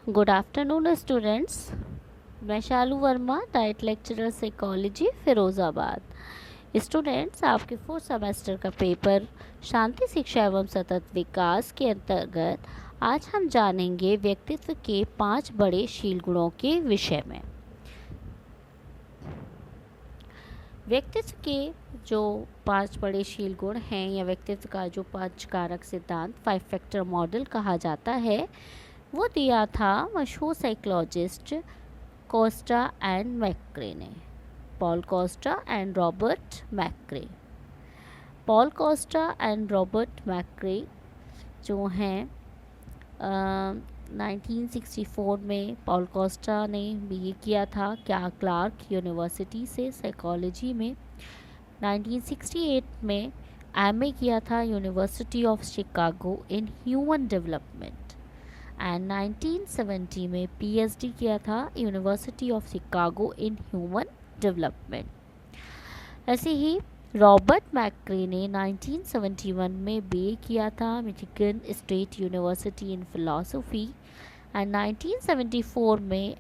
Good afternoon students. मैं Shalu Verma, DIET lecturer psychology Firozabad. Students, आपके fourth semester का पेपर शांति शिक्षा एवं सतत विकास के अंतर्गत आज हम जानेंगे व्यक्तित्व के 5 बड़े शील गुणों के विषय में। व्यक्तित्व के जो 5 बड़े शील गुण हैं या व्यक्तित्व का जो 5 कारक सिद्धांत 5 फैक्टर मॉडल कहा जाता है, वो दिया था मशहूर साइकोलॉजिस्ट कोस्टा एंड मैक्रे ने, Paul Costa and Robert मैक्रे। Paul Costa and Robert मैक्रे जो हैं 1964 में पॉल कोस्टा ने बीए किया था क्लार्क यूनिवर्सिटी से साइकोलॉजी में। 1968 में एमए किया था university of Chicago in human development and 1970 में पीएचडी किया था university of Chicago in human development. ऐसे ही रॉबर्ट मैक्रे ने 1971 में बीए किया था Michigan state university in philosophy and 1974 में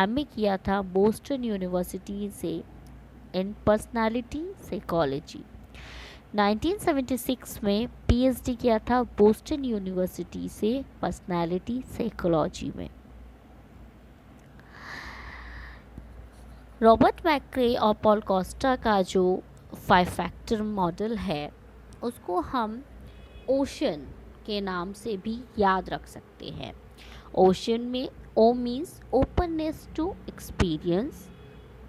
एमए किया था बोस्टन यूनिवर्सिटी से इन पर्सनालिटी साइकोलॉजी। 1976 में पीएचडी किया था बोस्टन यूनिवर्सिटी से पर्सनालिटी साइकोलॉजी में। रॉबर्ट मैक्रे और पॉल कोस्टा का जो 5 फैक्टर मॉडल है उसको हम ओशन के नाम से भी याद रख सकते हैं। ओशन में O means openness to experience,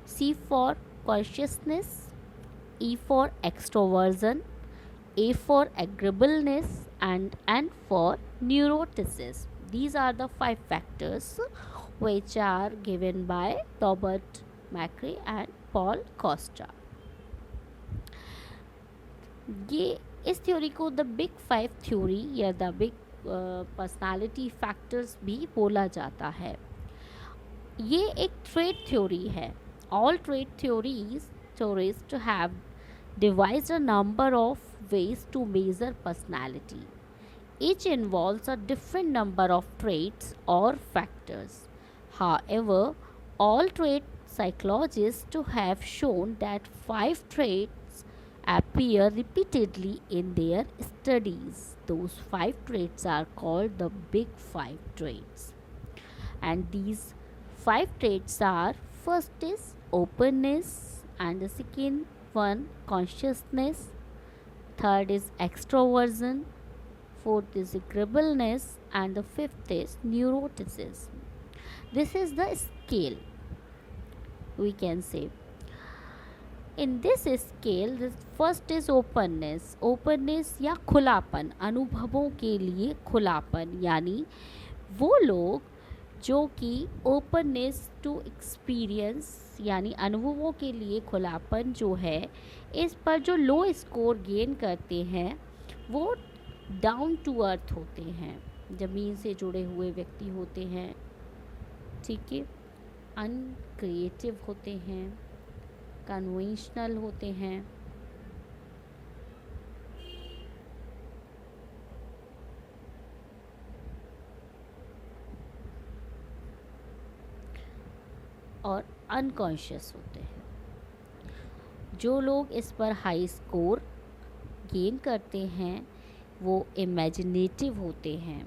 C for consciousness, E for extroversion, A for agreeableness, and N for neuroticism. These are the 5 factors which are given by Robert McCrae and Paul Costa. ये इस theory को the big 5 theory या the big personality factors भी बोला जाता है। ये एक ट्रेट थ्योरी है। All trait theories to have devised a number of ways to measure personality. Each involves a different number of traits or factors. However, all trait psychologists to have shown that 5 traits appear repeatedly in their studies. Those 5 traits are called the big 5 traits. And these 5 traits are: first is openness, and the second one consciousness, third is extroversion, fourth is agreeableness, and the fifth is neuroticism. This is the scale, we can say. In this scale, the first is openness या खुलापन, अनुभवों के लिए खुलापन, यानी वो लोग जो कि ओपननेस टू एक्सपीरियंस यानी अनुभवों के लिए खुलापन जो है, इस पर जो लो स्कोर गेन करते हैं वो डाउन टू अर्थ होते हैं, ज़मीन से जुड़े हुए व्यक्ति होते हैं, ठीक है, अनक्रिएटिव होते हैं, कन्वेंशनल होते हैं, और अनकॉन्शियस होते हैं। जो लोग इस पर हाई स्कोर गेन करते हैं वो इमेजिनेटिव होते हैं,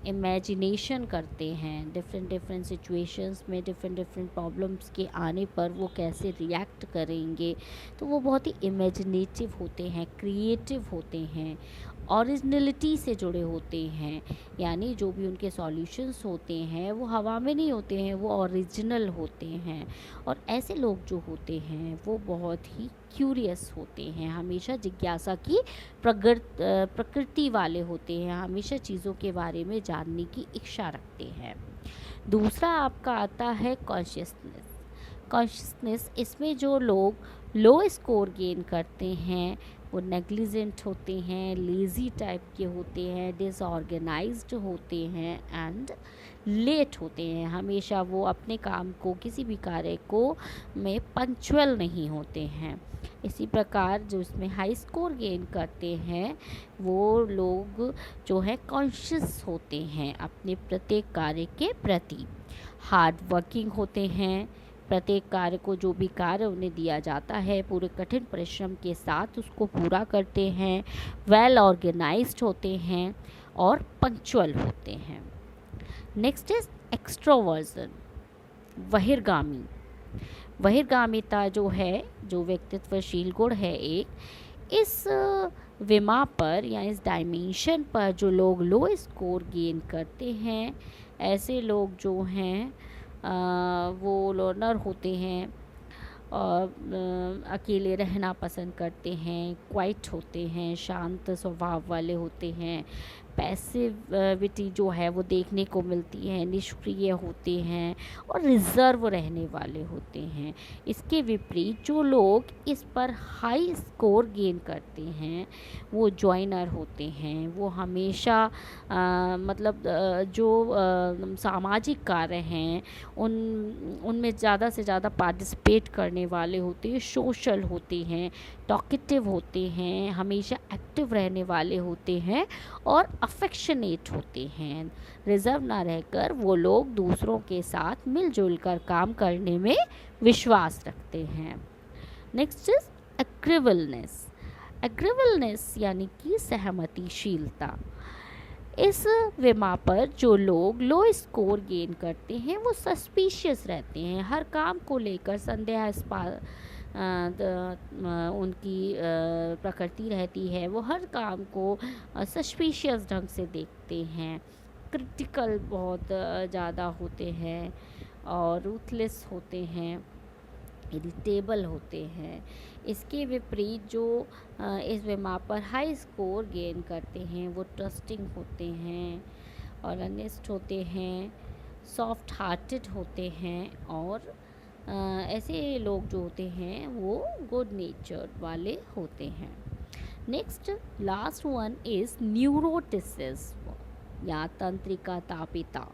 इमेजिनेशन करते हैं, डिफरेंट सिचुएशंस में डिफरेंट प्रॉब्लम्स के आने पर वो कैसे रिएक्ट करेंगे, तो वो बहुत ही इमेजिनेटिव होते हैं, क्रिएटिव होते हैं, ओरिजिनलिटी से जुड़े होते हैं, यानी जो भी उनके सॉल्यूशंस होते हैं वो हवा में नहीं होते हैं, वो ओरिजिनल होते हैं। और ऐसे लोग जो होते हैं वो बहुत ही क्यूरियस होते हैं, हमेशा जिज्ञासा की प्रकृति वाले होते हैं, हमेशा चीज़ों के बारे में जानने की इच्छा रखते हैं। दूसरा आपका आता है कॉन्शियसनेस। इसमें जो लोग लो स्कोर गेन करते हैं वो नेग्लिजेंट होते हैं, लेज़ी टाइप के होते हैं, डिसऑर्गेनाइज्ड होते हैं एंड लेट होते हैं। हमेशा वो अपने काम को, किसी भी कार्य को में पंक्चुअल नहीं होते हैं। इसी प्रकार जो इसमें हाई स्कोर गेन करते हैं वो लोग जो है कॉन्शियस होते हैं अपने प्रत्येक कार्य के प्रति, हार्ड वर्किंग होते हैं, प्रत्येक कार्य को जो भी कार्य उन्हें दिया जाता है पूरे कठिन परिश्रम के साथ उसको पूरा करते हैं, वेल ऑर्गेनाइज्ड होते हैं और पंक्चुअल होते हैं। नेक्स्ट इज एक्सट्रोवर्जन, बहिर्गामी। बहिर्गामिता जो है, जो व्यक्तित्वशील गुण है एक, इस विमा पर या इस डायमेंशन पर जो लोग लो स्कोर गेन करते हैं, ऐसे लोग जो हैं वो लोनर होते हैं और अकेले रहना पसंद करते हैं, क्वाइट होते हैं, शांत स्वभाव वाले होते हैं, पैसिविटी जो है वो देखने को मिलती है, निष्क्रिय होते हैं और रिज़र्व रहने वाले होते हैं। इसके विपरीत जो लोग इस पर हाई स्कोर गेन करते हैं वो जॉइनर होते हैं, वो हमेशा जो सामाजिक कार्य हैं उनमें ज़्यादा से ज़्यादा पार्टिसिपेट करने वाले होते हैं, सोशल होते हैं, टॉकेटिव होते हैं, हमेशा एक्टिव रहने वाले होते हैं और अफेक्शनेट होते हैं। रिजर्व ना रहकर वो लोग दूसरों के साथ मिलजुल कर काम करने में विश्वास रखते हैं। Next is एग्रीवलनेस। एग्रीवलनेस यानी कि सहमतिशीलता। इस विमा पर जो लोग लो स्कोर गेन करते हैं वो सस्पिशियस रहते हैं, हर काम को लेकर संदेहास्पद उनकी प्रकृति रहती है, वो हर काम को सस्पिशियस ढंग से देखते हैं, क्रिटिकल बहुत ज़्यादा होते हैं और रूथलेस होते हैं, इरिटेबल होते हैं। इसके विपरीत जो इस विमा पर हाई स्कोर गेन करते हैं वो ट्रस्टिंग होते हैं, ऑनेस्ट होते हैं, सॉफ्ट हार्टेड होते हैं और ऐसे लोग जो होते हैं वो गुड नेचर वाले होते हैं। नेक्स्ट लास्ट वन इज़ न्यूरोटिसिस या तंत्रिका तापिता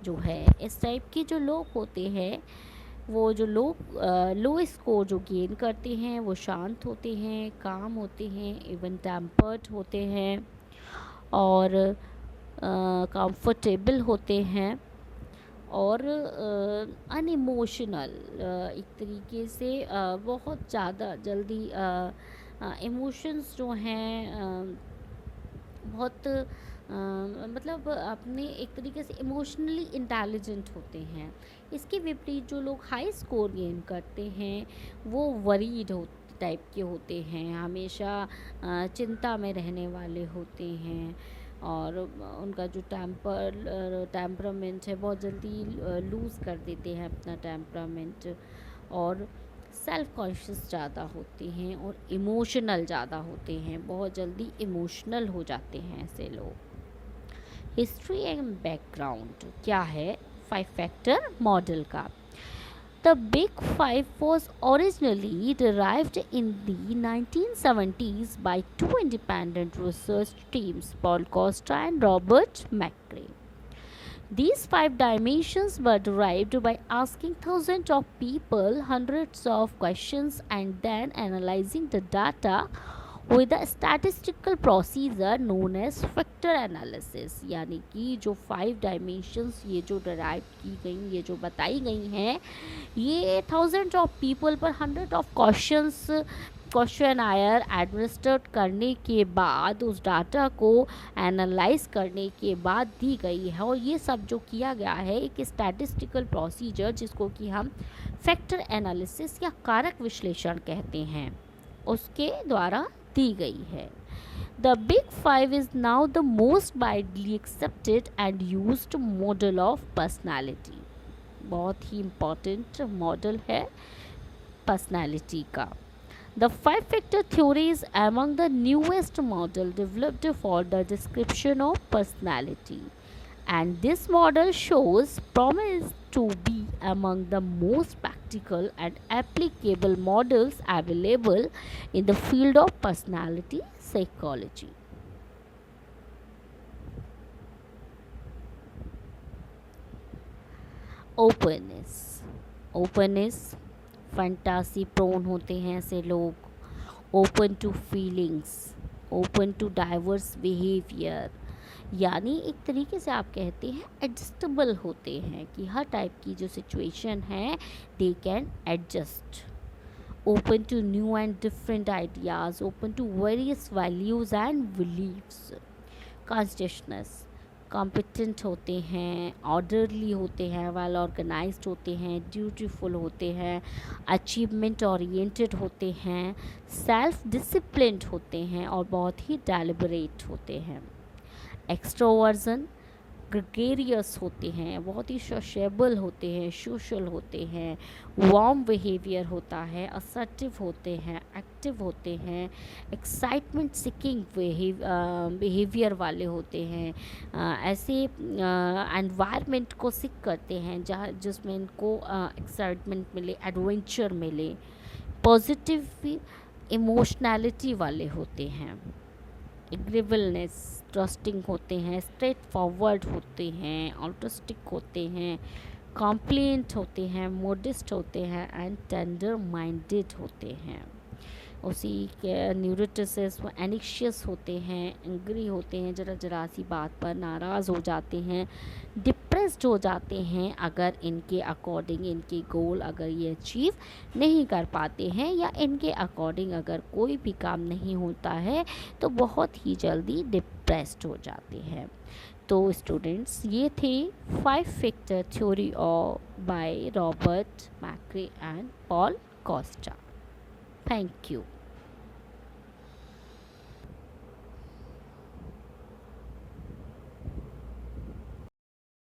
जो है। इस टाइप के जो लोग होते हैं वो जो लोग लो स्कोर जो गेन करते हैं वो शांत होते हैं, काम होते हैं, इवन टेम्पर्ड होते हैं और कंफर्टेबल होते हैं और अनइमोशनल, एक तरीके से बहुत ज़्यादा जल्दी इमोशंस जो हैं बहुत मतलब अपने एक तरीके से इमोशनली इंटेलिजेंट होते हैं। इसके विपरीत जो लोग हाई स्कोर गेन करते हैं वो वरीड टाइप के होते हैं, हमेशा चिंता में रहने वाले होते हैं और उनका जो टेम्परामेंट है बहुत जल्दी लूज़ कर देते हैं अपना टेम्परामेंट और सेल्फ कॉन्शियस ज़्यादा होते हैं और इमोशनल ज़्यादा होते हैं, बहुत जल्दी इमोशनल हो जाते हैं ऐसे लोग। हिस्ट्री एंड बैकग्राउंड क्या है 5 फैक्टर मॉडल का। The Big Five was originally derived in the 1970s by 2 independent research teams, Paul Costa and Robert McRae. These 5 dimensions were derived by asking thousands of people hundreds of questions and then analyzing the data with a statistical procedure known as factor analysis। यानी कि जो 5 dimensions ये जो derive की गई, ये जो बताई गई हैं, ये थाउजेंड ऑफ पीपल पर 100 ऑफ क्वेश्चन आयर एडमिनिस्ट्रेट करने के बाद उस डाटा को एनालाइज करने के बाद दी गई है और ये सब जो किया गया है एक स्टैटिस्टिकल प्रोसीजर जिसको कि हम फैक्टर एनालिसिस या कारक विश्लेषण कहते हैं, उसके द्वारा दी गई है। The Big Five is now the most widely accepted and used model of personality। बहुत ही इम्पॉर्टेंट मॉडल है पर्सनैलिटी का। The 5 factor theory is among the newest model developed for the description of personality, and this model shows promise to be among the most practical and applicable models available in the field of personality psychology। Openness fantasy prone होते हैं ऐसे लोग, open to feelings, open to diverse behaviour, यानी एक तरीके से आप कहते हैं एडजस्टेबल होते हैं कि हर टाइप की जो सिचुएशन है they can adjust. Open to new and different ideas, open to various values and beliefs. Consciousness, competent होते हैं, ऑर्डरली होते हैं, वेल ऑर्गेनाइज्ड होते हैं, ड्यूटीफुल होते हैं, अचीवमेंट ओरिएंटेड होते हैं, सेल्फ डिसिप्लिन्ड होते हैं और बहुत ही डेलिबरेट होते हैं। एक्सट्रोवर्जन, ग्रेगेरियस होते हैं, बहुत ही सोशेबल होते हैं, सोशल होते हैं, वार्म बिहेवियर होता है, असर्टिव होते हैं, एक्टिव होते हैं, एक्साइटमेंट सिकिंग बिहेवियर वाले होते हैं, ऐसे एनवायरनमेंट को सिक करते हैं जहाँ जिसमें इनको एक्साइटमेंट मिले, एडवेंचर मिले, पॉजिटिव इमोशनैलिटी वाले होते हैं। एग्रीबलनेस, ट्रस्टिंग होते हैं, स्ट्रेट फॉरवर्ड होते हैं, ऑल्ट्रिस्टिक होते हैं, कॉम्प्लेंट होते हैं, मोडिस्ट होते हैं एंड टेंडर माइंडेड होते हैं। उसी के न्यूरोटिसिस वो एनिशियस होते हैं, एंग्री होते हैं, जरा जरा सी बात पर नाराज़ हो जाते हैं, डिप्रेस्ड हो जाते हैं अगर इनके अकॉर्डिंग इनके गोल अगर ये अचीव नहीं कर पाते हैं या इनके अकॉर्डिंग अगर कोई भी काम नहीं होता है तो बहुत ही जल्दी डिप्रेस्ड हो जाते हैं। तो स्टूडेंट्स ये थे 5 factor theory of by Robert McCrae and Paul Costa. Thank you.